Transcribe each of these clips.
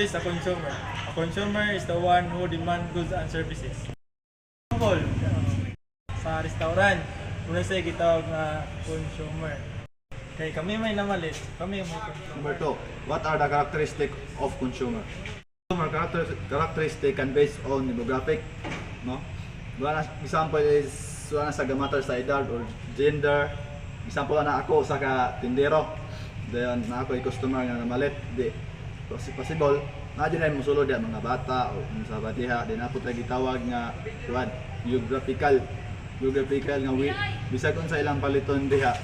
is a consumer? A consumer is the one who demand goods and services. Example, sa restaurant, muna siya gitawag na consumer. Okay, kami may namalit, kami may consumer. Number 2, what are the characteristics of consumer? Consumer characteristic can based on demographic, no? One example is wala sa matter sa edad or gender. Example na ako sa ka tindero. Then na ako ay customer nga namalit, di possible na din ay mosulod ang mga bata o sa batiha. Then ako tay gitawag nga kuan geographical nga bisag kun sa ilang paliton diha.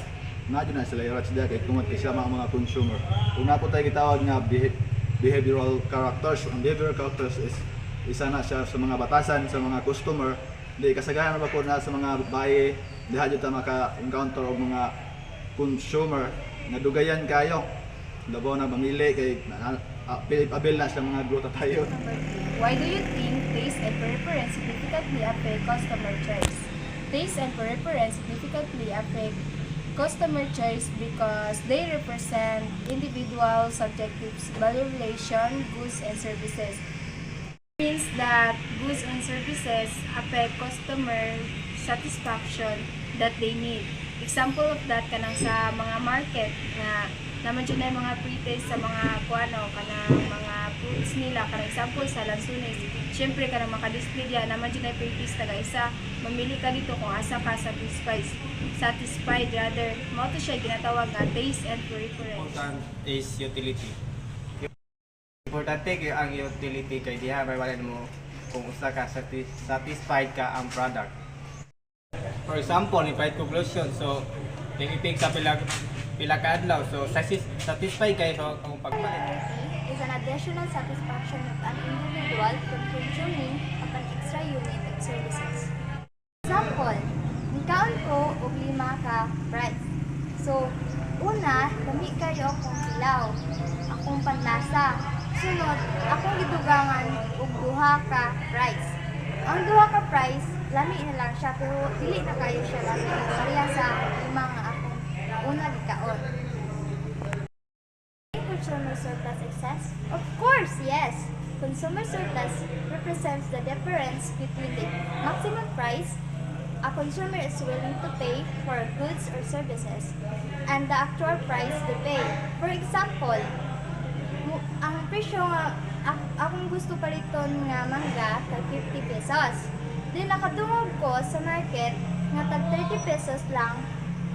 Na din na sila irats diha kay tungod kay siya mga consumer. Kung ako tay gitawag nga behavioral characters. Ang behavioral characters is isa na siya sa mga batasan sa mga customer. Di kasagaran ba ko na sa mga baye diha jud ta maka-encounter og mga consumer nga dugayan kayo. Labaw na mamili kay abil na sa mga gruta tayo. Why do you think taste and preference significantly affect customer choice? Taste and preference significantly affect customer choice because they represent individual subjective valuation, goods and services. Means that goods and services affect customer satisfaction that they need. Example of that kanang sa mga market na naman dyan na mga pre-taste sa mga kuano kanang mga foods nila. Kanang example sa lansunis, syempre kanang makadisplay diya naman dyan na pre-taste taga isa. Mamili ka dito kung asa ka satisfied rather. Mao to siya ginatawag na taste and preference. Important is utility. Importante kay ang utility kay diha may wala mo kung usa ka satisfied ka ang product. For example, if I conclusion, so tingipig sa pila ka adlaw, so satisfied kayo sa akong pagpalit. Is an additional satisfaction of an individual from consuming of an extra unit of services. Example, nikaon ko og 5 ka price. So, una, dami kayo akong ilaw, akong panlasa. Sunod, akong gidugangan og 2 ka price. Ang 2 ka price, lami na lang siya pero dili na kayo siya lami. Pareha sa 5 nga akong una gikaon. Consumer surplus excess? Of course, yes. Consumer surplus represents the difference between the maximum price a consumer is willing to pay for goods or services and the actual price to pay. For example, ang presyo nga akong gusto paliton nga mangga tag 50 pesos. Then nakadungog ko sa market nga tag 30 pesos lang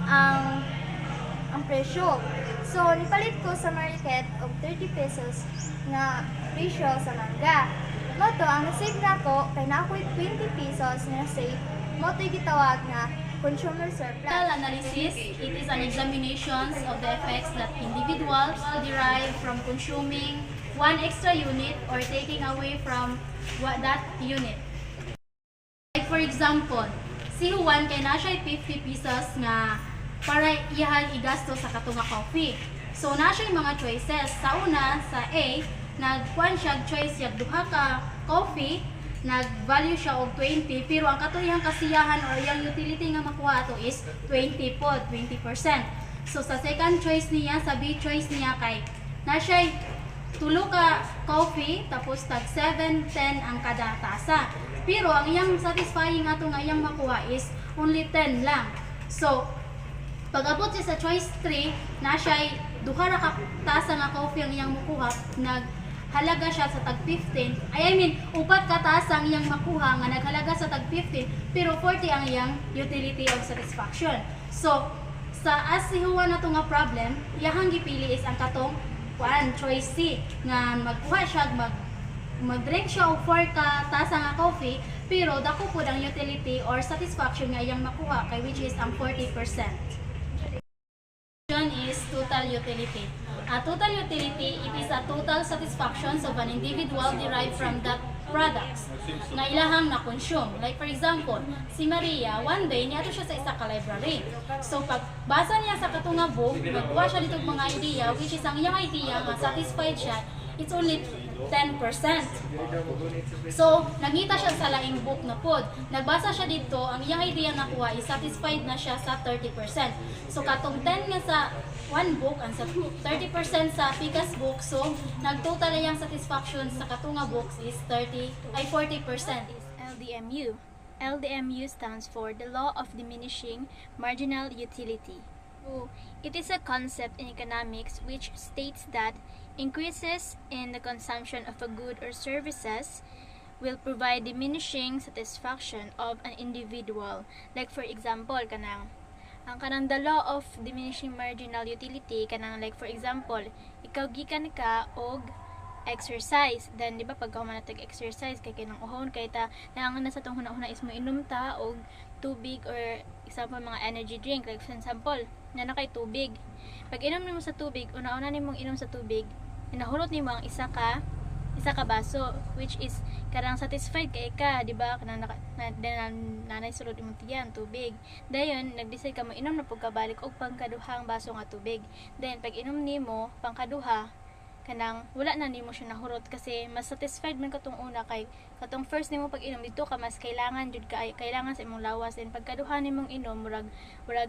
ang presyo. So nipalit ko sa market og 30 pesos nga presyo sa mangga. Moto ang nasave nako kay nakoy 20 pesos nga save. Moto gitawag nga consumer surplus. Analysis, it is an examination of the effects that individuals derive from consuming one extra unit or taking away from that unit. Like for example, si Juan kay na siya 50 pesos nga para iyahan igasto sa katunga coffee. So na siya mga choices. Sa una, sa A, nagkuan siya choice siya 2 ka coffee, nag-value siya og 20 pero ang katuyang kasiyahan or yung utility nga makuha ato is 20 po, 20%. So sa second choice niya, sa B choice niya kay na siya 3 ka coffee tapos tag 7, 10 ang kada tasa. Pero ang iyang satisfying ato nga iyang makuha is only 10 lang. So pag abot siya sa choice 3, na siya 2 ka tasa nga coffee ang iyang makuha, halaga siya sa tag 15. I mean, 4 ka tasa ang iyang makuha nga naghalaga sa tag 15, pero 40 ang iyang utility of satisfaction. So, sa as si Juan na nga problem, iyahang gipili is ang katong choice C nga magkuha siya mag-drink siya og 4 ka tasa nga coffee, pero dako pud ang utility or satisfaction nga iyang makuha kay which is ang 40%. Is total utility. A total utility, it is a total satisfaction of an individual derived from that products nga ilahang na-consume. Like for example, si Maria, one day, niyato siya sa isa ka library. So pag basa niya sa katunga book, magkuha siya dito mga idea, which is ang iyang idea nga satisfied siya, it's only 10%. So, nangita siya sa laing book na pod. Nagbasa siya dito, ang iyang idea nakuha is satisfied na siya sa 30%. So, katong 10 nga sa one book, ang sa 30% sa Picas book, so, nagtotal na yung satisfaction sa katunga books is 40%. LDMU. LDMU stands for the Law of Diminishing Marginal Utility. So, it is a concept in economics which states that increases in the consumption of a good or services will provide diminishing satisfaction of an individual. Like for example, kanang the law of diminishing marginal utility, kanang like for example, ikaw gikan ka og exercise, then di ba pagka man natag exercise kay kinang uhon kay ta nangan na sa tong hunahuna is mo inom ta og tubig or example mga energy drink, like for example na kay tubig. Pag inom nimo sa tubig, una-una nimong inom sa tubig, nahulot nimo ang isa ka baso, which is karang satisfied kay ka, di ba? Kanang nanay sulod imong tiyan tubig. Dayon nag-decide ka mo inom na pagkabalik og pangkaduhang baso nga tubig. Then pag inom nimo pangkaduha, kanang wala na nimo siya nahurot kasi mas satisfied man katong una kay katong first nimo pag inom dito ka mas kailangan jud ka kailangan sa imong lawas, and pagkaduha nimong inom murag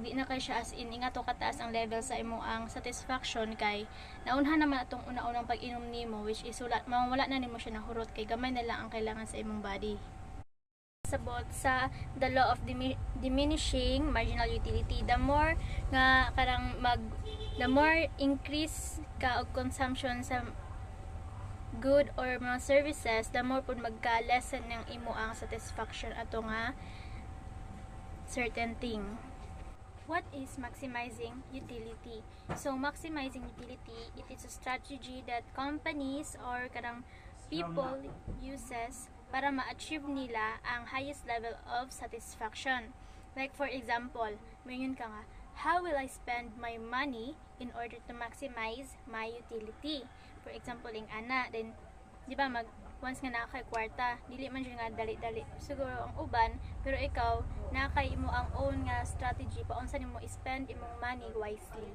di na kay siya as in ingato kataas ang level sa imong ang satisfaction kay naunha naman atong una-unang pag-inom nimo, which is wala na nimo siya nahurot kay gamay na lang ang kailangan sa imong body. Sabot sa the law of diminishing marginal utility, the more nga the more increase ka og consumption sa good or mga services, the more pud magka-lessen ng imo ang satisfaction ato nga certain thing. What is maximizing utility? So maximizing utility, it is a strategy that companies or karang people uses para ma-achieve nila ang highest level of satisfaction. Like for example, mayroon ka nga, how will I spend my money in order to maximize my utility? For example, ing ana, then di ba once nga nakakay kwarta, dili man siya nga dali-dali siguro ang uban, pero ikaw nakay mo ang own nga strategy pa unsa nimo spend imong money wisely.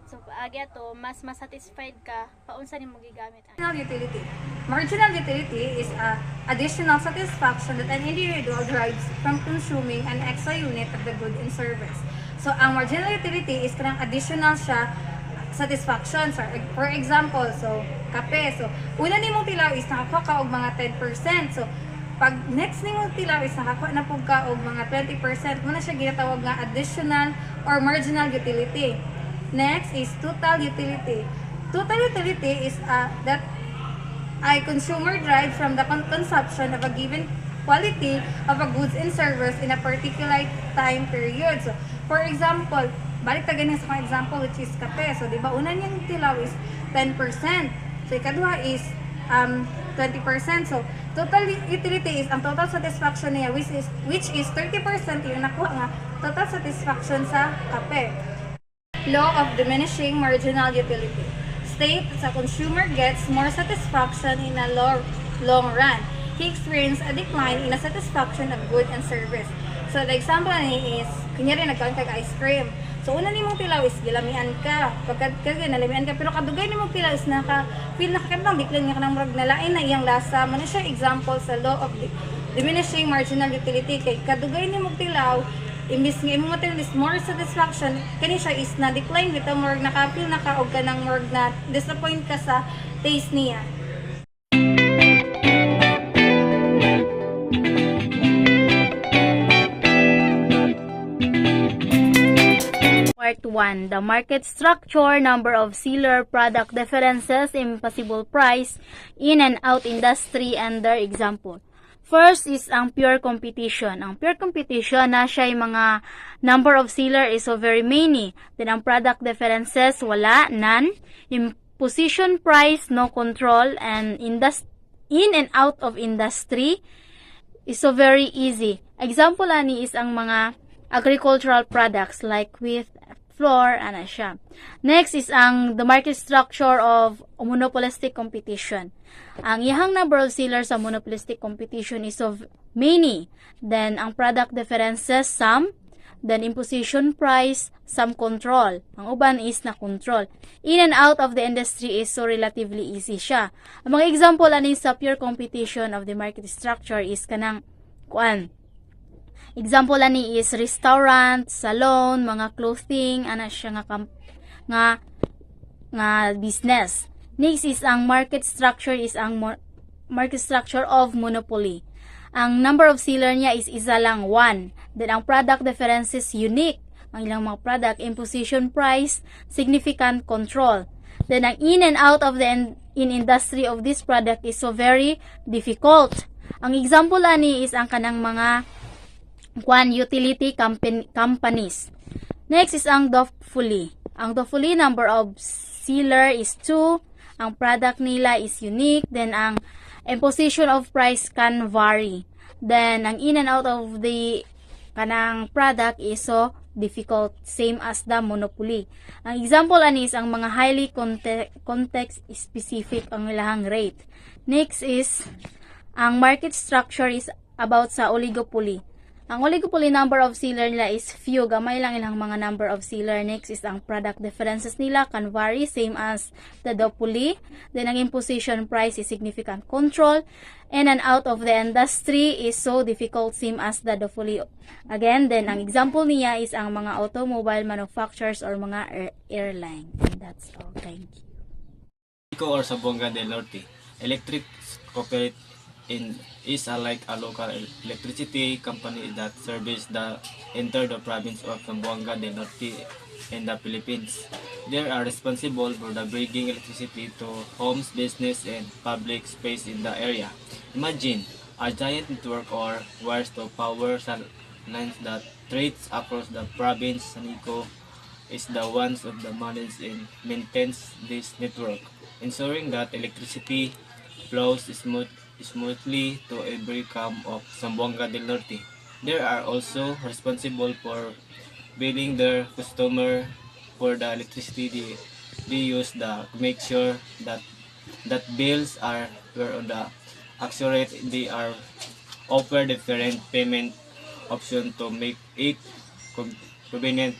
So paagi ato mas satisfied ka pa unsa nimo gigamit ang Marginal utility. Marginal utility is a additional satisfaction that an individual derives from consuming an extra unit of the good and service. So ang marginal utility is kanang additional siya satisfaction. So, for example, so kape. So una nimong tilaw is nakakuha ka og mga 10%. So pag next nimong tilaw is nakakuha na pug ka og mga 20%, muna siya ginatawag nga additional or marginal utility. Next is total utility. Total utility is that a consumer derives from the consumption of a given quality of a goods and service in a particular time period. So, for example, balik ta ganin sa mga example which is kape. So, di ba, una niyang tilaw is 10%. So, ikaduha is 20%. So, total utility is ang total satisfaction niya which is 30% yung nakuha nga total satisfaction sa kape. Law of diminishing marginal utility. State that a consumer gets more satisfaction in a long run. He experiences a decline in the satisfaction of good and service. So, the example ni is, kunyari nagkaon kag ice cream. So, una nimong tilaw is gilamian ka. Pagka nalamian ka, pero kadugay nimong tilaw is feel nakakatang decline nga kanang murag nalain na iyang lasa. Muna siya example sa law of diminishing marginal utility. Kay kadugay nimong tilaw, imbis nga imong material is more satisfaction, kani siya is na decline bitaw murag naka-feel na ka og kanang murag na disappoint ka sa taste niya. Part 1. The market structure, number of seller, product differences, impossible price, in and out industry, and their example. First is ang pure competition. Ang pure competition na siya yung mga number of seller is so very many. Then ang product differences wala, none. Yung position price, no control, and in and out of industry is so very easy. Example ani is ang mga agricultural products like wheat, flour, ana siya. Next is the market structure of monopolistic competition. Ang ihang number of sellers sa monopolistic competition is of many. Then, ang product differences, some. then imposition price, some control. Ang uban is na control. In and out of the industry is so relatively easy siya. Ang mga example ani sa pure competition of the market structure is kanang kuan. Example ani is restaurant, salon, mga clothing, ana siya nga business. Next is ang market structure market structure of monopoly. Ang number of seller niya is isa lang, 1. Then ang product difference is unique. Ang ilang mga product, imposition price, significant control. Then ang in and out of the in industry of this product is so very difficult. Ang example ani is ang kanang mga utility companies. Next is ang duopoly. Ang duopoly, number of seller is 2. Ang product nila is unique. Then ang imposition of price can vary. Then ang in and out of the kanang product is so difficult, same as the monopoly. Ang example ani is ang mga highly context specific ang ilahang rate. Next is ang market structure is about sa oligopoly. Ang oligopoly, number of seller nila is few, gamay lang ilang mga number of seller. Next is ang product differences nila can vary, same as the duopoly. Then ang imposition price is significant control. In and out of the industry is so difficult, same as the duopoly. Again, then ang example niya is ang mga automobile manufacturers or mga airline. And that's all. Thank you. Or sa Buanga del Norte, electric corporate is like a local electricity company that serves the entire province of Zamboanga del Norte in the Philippines. They are responsible for the bringing electricity to homes, business, and public space in the area. Imagine a giant network or wires to power lines that trades across the province. Sanico is the ones of the manage and maintains this network, ensuring that electricity flows smoothly to every camp of Zamboanga del Norte. They are also responsible for billing their customer for the electricity they use to make sure that bills are on the accurate. They are offer different payment option to make it convenient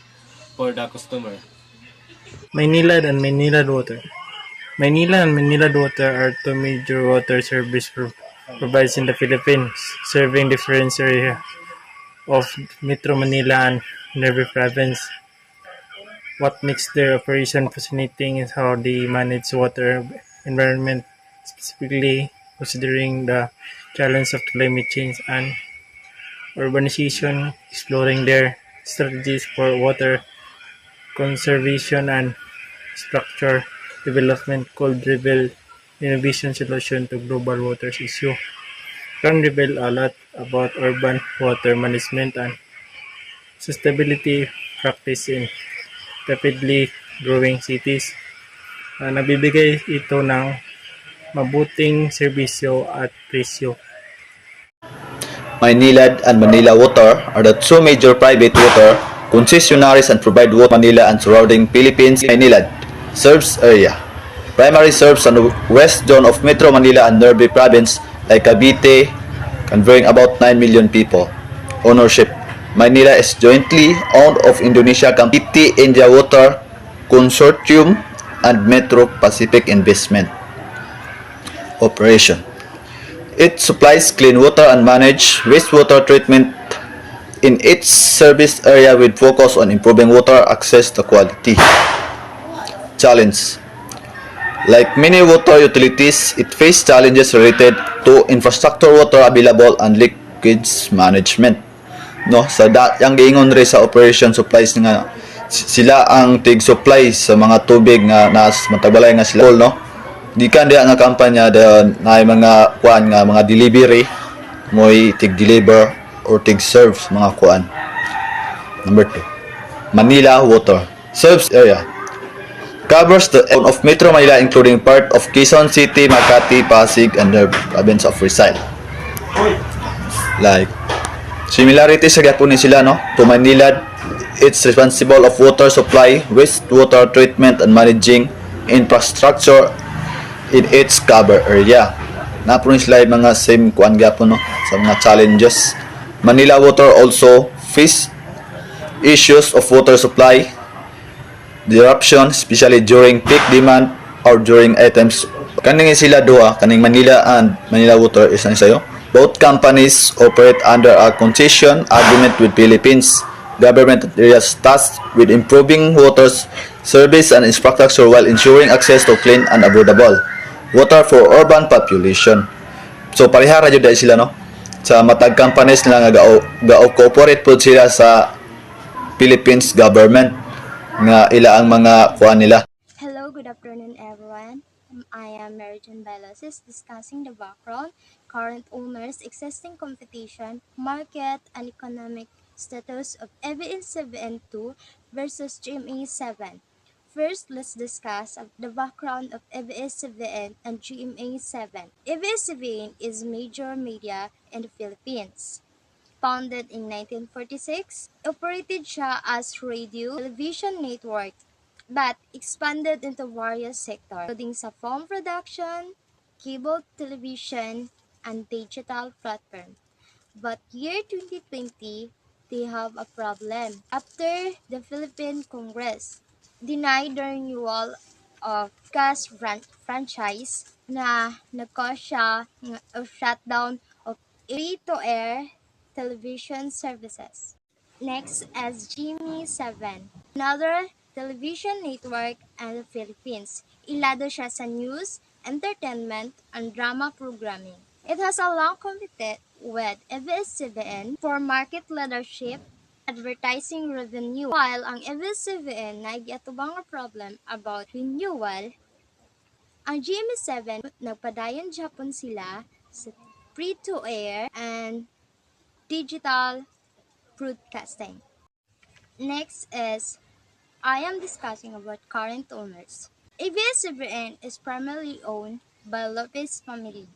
for the customer. Maynilad and Maynilad Water. Maynila and Maynilad Water are two major water service providers in the Philippines, serving different areas of Metro Manila and Nueva Province. What makes their operation fascinating is how they manage water environment, specifically considering the challenge of climate change and urbanization, exploring their strategies for water conservation and structure development could reveal innovation solution to global water issue. Can reveal a lot about urban water management and sustainability practice in rapidly growing cities. Nabibigay ito ng mabuting serbisyo at presyo. Maynilad and Manila Water are the two major private water concessionaires and provide water Manila and surrounding Philippines. Maynilad serves area. Primary serves on the west zone of Metro Manila and nearby province like Cavite, conveying about 9 million people. Ownership: Manila is jointly owned of Indonesia company India Water Consortium and Metro Pacific Investment. Operation: it supplies clean water and manage wastewater treatment in its service area with focus on improving water access to quality. Challenge: like many water utilities, it faces challenges related to infrastructure, water available, and leakage management. No, sa yang giingon rin sa operation supplies nga sila ang tig supply sa mga tubig nga nas matabalay nga sila, no? Gikan diha nga kampanya na mga kuan nga mga delivery moy tig deliver or tig serve mga kuan. Number 2, Manila Water serves area. Covers the area of Metro Manila including part of Quezon City, Makati, Pasig, and the province of Rizal. Like similarities sa gyapon ni sila, no? To Maynilad, it's responsible of water supply, wastewater treatment, and managing infrastructure in its cover area. Napon sila mga same kuan gyapon, no? Sa mga challenges. Manila Water also face issues of water supply, disruption, especially during peak demand or during items. Kaning sila duha, kaning Manila and Manila Water is ano sayo. Both companies operate under a concession agreement with Philippines government areas tasked with improving water service and infrastructure while ensuring access to clean and affordable water for urban population. So pareha ra jud sila no. Sa matag companies nila nga ga-cooperate pud sila sa Philippines government nga ila ang mga kuan nila. Hello, good afternoon everyone. I am Mary Jane Belos discussing the background, current owners, existing competition, market, and economic status of EBS-CBN2 versus GMA7. First, let's discuss the background of EBS-CBN and GMA7. EBS-CBN is major media in the Philippines. Founded in 1946, operated siya as radio television network but expanded into various sectors, including sa film production, cable television, and digital platform. But year 2020, they have a problem. After the Philippine Congress denied the renewal of gas franchise na nag-cause siya of shutdown of free-to-air television services. Next is Jimmy 7, another television network in the Philippines. Ilado siya sa news, entertainment, and drama programming. It has a long compete with ABS-CBN for market leadership advertising revenue. While ang ABS-CBN nag-atubang problem about renewal, ang GMA7 nagpadayon Japon sila sa free-to-air and digital broadcasting. Next is I am discussing about current owners. ABS-CBN is primarily owned by Lopez family.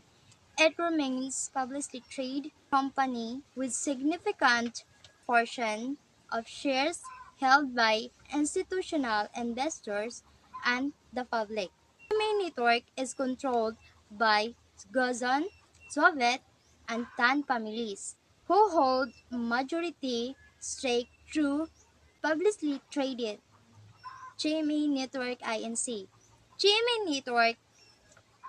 It remains publicly traded company with significant portion of shares held by institutional investors and the public. The main network is controlled by Gozon, Soviet, and Tan families, who hold majority stake through publicly traded GMA Network Inc. GMA Network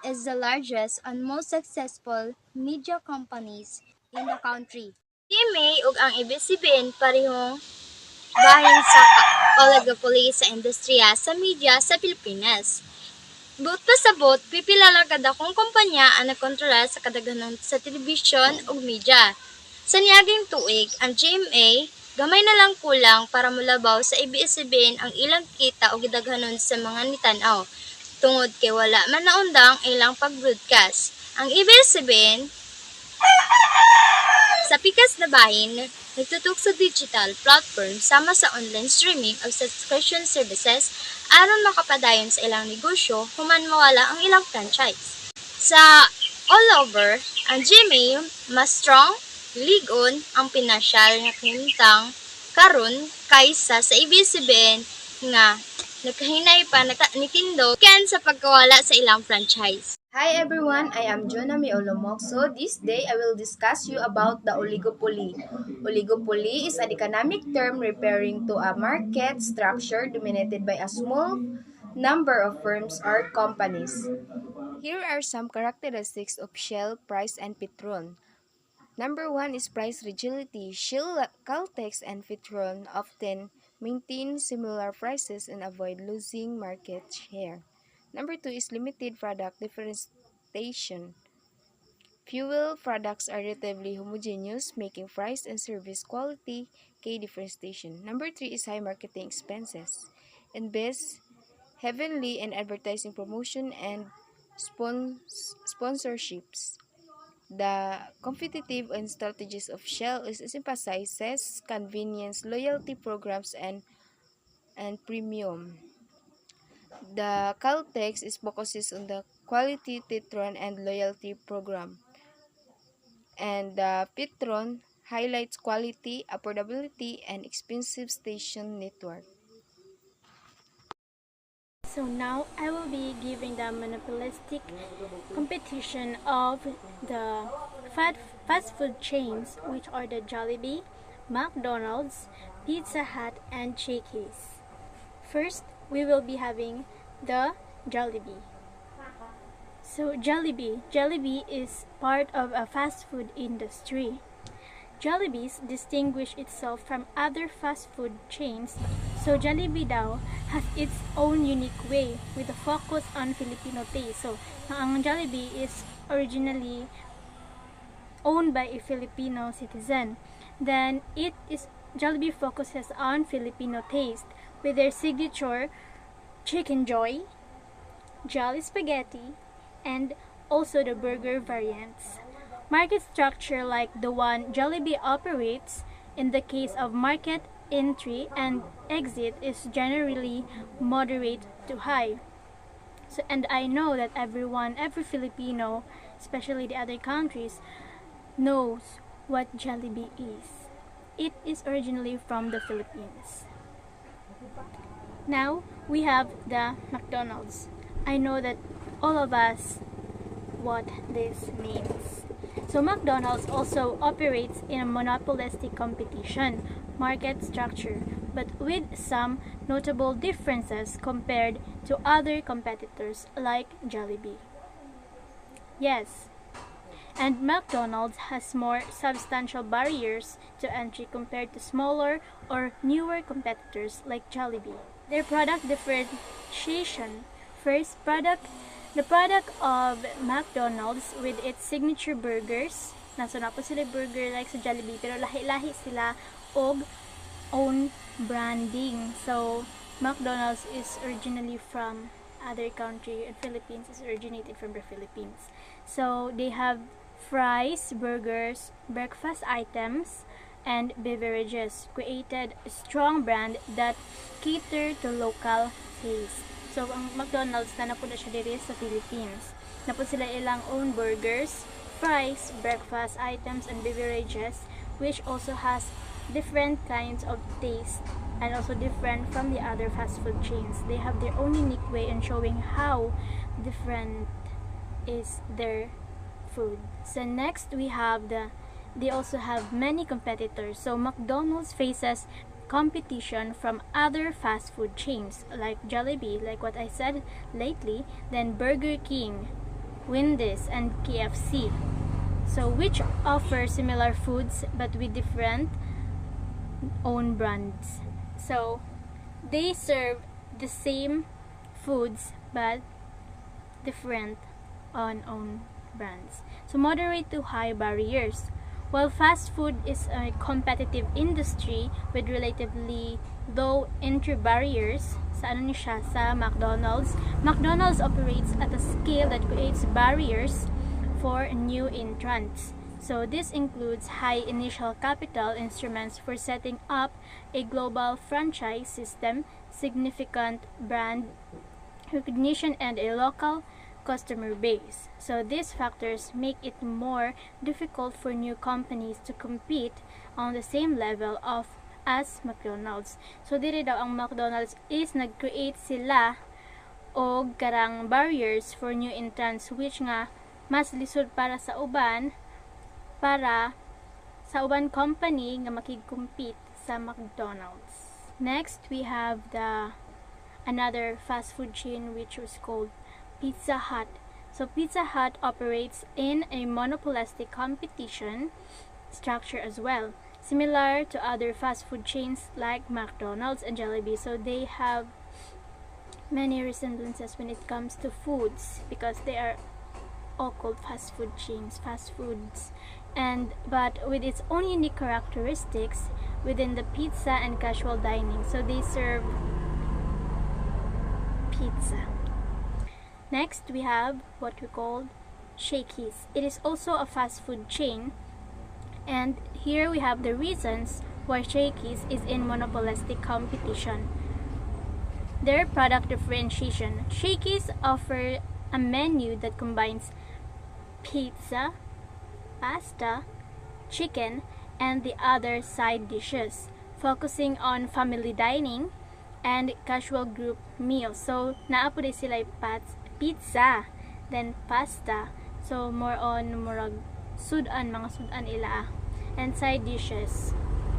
is the largest and most successful media companies in the country. GMA ug ang ABS-CBN parehong bahin sa oligopoly sa industriya sa media sa Pilipinas. But pasabot, pipila lang kada kong kumpanya ang nagkontrola sa kadaghanan sa telebisyon ug media. Sa niaging tuig, ang GMA gamay na lang kulang para mulabaw sa ABS-CBN ang ilang kita o gidaghanon sa mga nitanaw. Tungod kay wala man naundang ilang pag-broadcast. Ang ABS-CBN sa pikas na bahin, nagtutok sa digital platform sama sa online streaming o subscription services aron makapadayon sa ilang negosyo human mawala ang ilang franchise. Sa all over, ang GMA mas strong, ligon ang pinasyal nga kahimtang karon kaysa sa ABS-CBN nga nagkahinay pa nitindo kan sa pagkawala sa ilang franchise. Hi everyone, I am Jonami Olomokso. This day I will discuss you about the oligopoly. Oligopoly is an economic term referring to a market structure dominated by a small number of firms or companies. Here are some characteristics of Shell, Price, and Petron. Number 1 is price rigidity. Shell, Caltex, and Petron often maintain similar prices and avoid losing market share. Number 2 is limited product differentiation. Fuel products are relatively homogeneous, making price and service quality key differentiation. Number 3 is high marketing expenses. Invest heavily in advertising promotion and sponsorships. The competitive and strategies of Shell is emphasizes convenience, loyalty programs, and premium. The Caltex is focuses on the quality Petron and loyalty program. And the Petron highlights quality, affordability, and expensive station network. So now I will be giving the monopolistic competition of the fast food chains, which are the Jollibee, McDonald's, Pizza Hut, and Shakey's. First, we will be having the Jollibee. So Jollibee is part of a fast food industry. Jollibee's distinguish itself from other fast food chains, so Jollibee daw has its own unique way with a focus on Filipino taste. So, ang Jollibee is originally owned by a Filipino citizen. Then Jollibee focuses on Filipino taste with their signature Chicken Joy, Jolly Spaghetti, and also the burger variants. Market structure like the one Jollibee operates in the case of market entry and exit is generally moderate to high. So, and I know that every Filipino, especially the other countries, knows what Jollibee is. It is originally from the Philippines. Now, we have the McDonald's. I know that all of us what this means. So McDonald's also operates in a monopolistic competition market structure, but with some notable differences compared to other competitors like Jollibee. Yes, and McDonald's has more substantial barriers to entry compared to smaller or newer competitors like Jollibee. Their product differentiation. First, the product of McDonald's with its signature burgers. Nasa na po sila burger like sa Jollibee, pero lahi-lahi sila og own branding. So, McDonald's is originally from other country and Philippines is originated from the Philippines. So, they have fries, burgers, breakfast items, and beverages. Created a strong brand that cater to local taste. So, ang McDonald's na po na siya diri sa Philippines. Na po sila ilang own burgers, fries, breakfast items, and beverages, which also has different kinds of taste and also different from the other fast food chains. They have their own unique way in showing how different is their food. So next we have they also have many competitors. So McDonald's faces competition from other fast food chains like Jollibee, like what I said lately, then Burger King, Wendy's, and KFC. So which offer similar foods but with different own brands. So they serve the same foods but different on own brands. So moderate to high barriers. While fast food is a competitive industry with relatively low entry barriers, sa McDonald's, McDonald's operates at a scale that creates barriers for new entrants. So this includes high initial capital instruments for setting up a global franchise system, significant brand recognition, and a local customer base. So these factors make it more difficult for new companies to compete on the same level of as McDonald's. So diri daw ang McDonald's is nag-create sila og karang barriers for new entrants which nga mas lisod para sa uban company nga makig-compete sa McDonald's. Next, we have another fast food chain which was called Pizza Hut. So Pizza Hut operates in a monopolistic competition structure as well, similar to other fast food chains like McDonald's and Jollibee. So they have many resemblances when it comes to foods because they are all called fast food chains, fast foods, but with its own unique characteristics within the pizza and casual dining. So they serve pizza. Next, we have what we call Shakey's. It is also a fast food chain, and here we have the reasons why Shakey's is in monopolistic competition. Their product differentiation. Shakey's offer a menu that combines pizza, pasta, chicken, and the other side dishes, focusing on family dining and casual group meals. So, naa po din sila pizza, then pasta. So, more on mga sudan ila, and side dishes.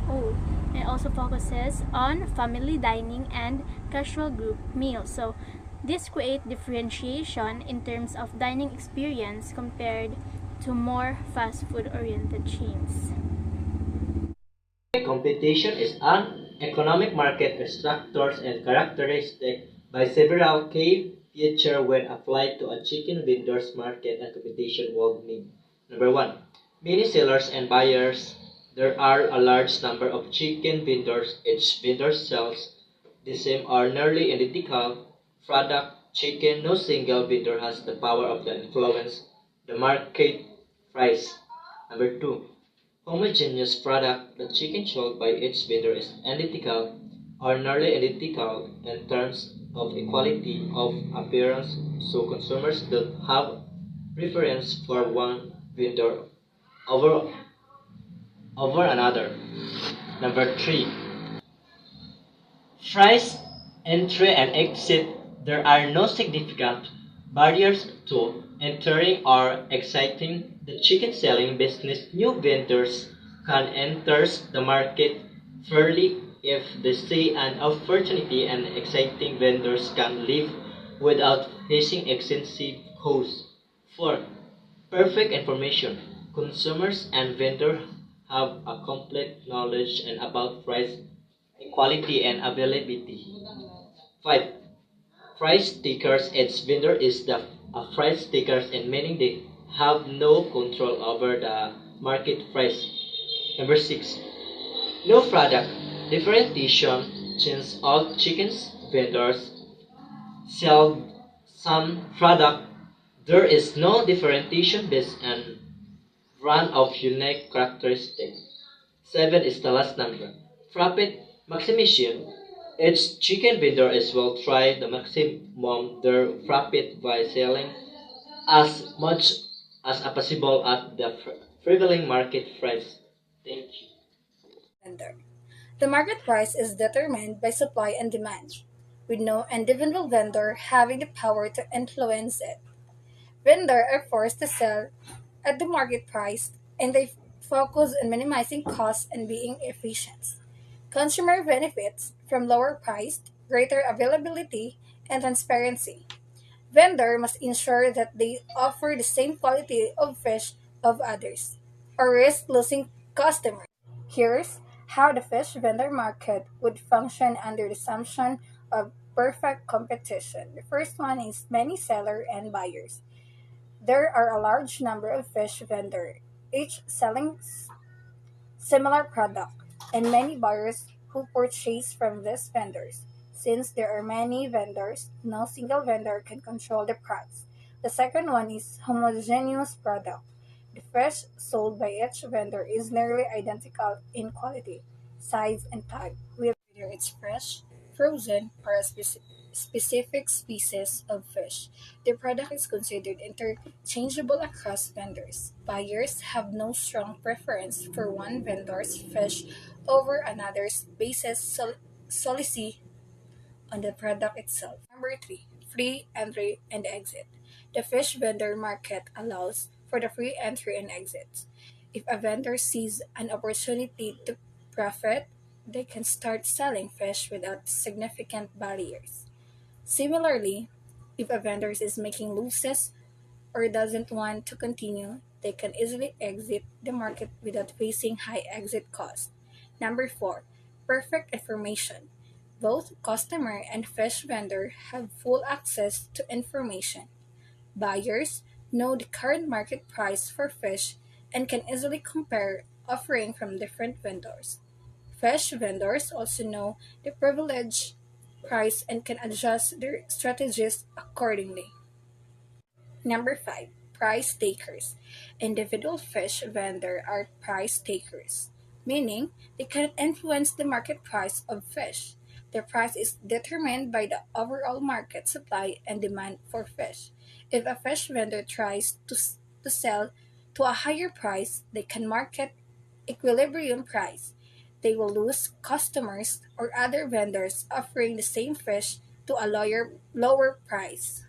Oh, and it also focuses on family dining and casual group meals. So this create differentiation in terms of dining experience compared to more fast food oriented chains. Competition is an economic market structures and characteristic by several key features when applied to a chicken vendor's market and competition would mean. Number one, many sellers and buyers. There are a large number of chicken vendors. Each vendor sells the same or nearly identical product chicken. No single vendor has the power of the influence the market price. Number two, homogeneous product. The chicken sold by each vendor is identical or nearly identical in terms of equality of appearance, so consumers don't have preference for one vendor over another. Number three, price entry and exit. There are no significant barriers to entering or exiting the chicken selling business. New vendors can enter the market fairly if they see an opportunity, and existing vendors can leave without facing excessive costs. 4. Perfect information. Consumers and vendors have a complete knowledge and about price, quality, and availability. 5. Price stickers. Its vendor is the a price stickers, and meaning they have no control over the market price. Number 6. No product differentiation. Since all chickens vendors sell some product, there is no differentiation based on brand of unique characteristics. 7 is the last number. Profit maximization. Each chicken vendor is will try the maximum their profit by selling as much as possible at the prevailing market price. Thank you. Vendor. The market price is determined by supply and demand, with no individual vendor having the power to influence it. Vendors are forced to sell at the market price, and they focus on minimizing costs and being efficient. Consumer benefits from lower price, greater availability, and transparency. Vendor must ensure that they offer the same quality of fish of others, or risk losing customers. Here's how the fish vendor market would function under the assumption of perfect competition. The first one is many seller and buyers. There are a large number of fish vendors, each selling similar product, and many buyers who purchase from these vendors. Since there are many vendors, no single vendor can control the price. The second one is homogeneous product. The fish sold by each vendor is nearly identical in quality, size, and type, whether it's fresh, frozen, or a specific species of fish. The product is considered interchangeable across vendors. Buyers have no strong preference for one vendor's fish over another's basis solely on the product itself. Number three, free entry and exit. The fish vendor market allows for the free entry and exit. If a vendor sees an opportunity to profit, they can start selling fish without significant barriers. Similarly, if a vendor is making losses or doesn't want to continue, they can easily exit the market without facing high exit costs. Number four, perfect information. Both customer and fish vendor have full access to information. Buyers know the current market price for fish and can easily compare offering from different vendors. Fish vendors also know the privilege price and can adjust their strategies accordingly. Number 5. Price takers. Individual fish vendors are price takers, meaning they can influence the market price of fish. The price is determined by the overall market supply and demand for fish. If a fish vendor tries to sell to a higher price, they can market equilibrium price. They will lose customers or other vendors offering the same fish to a lower price.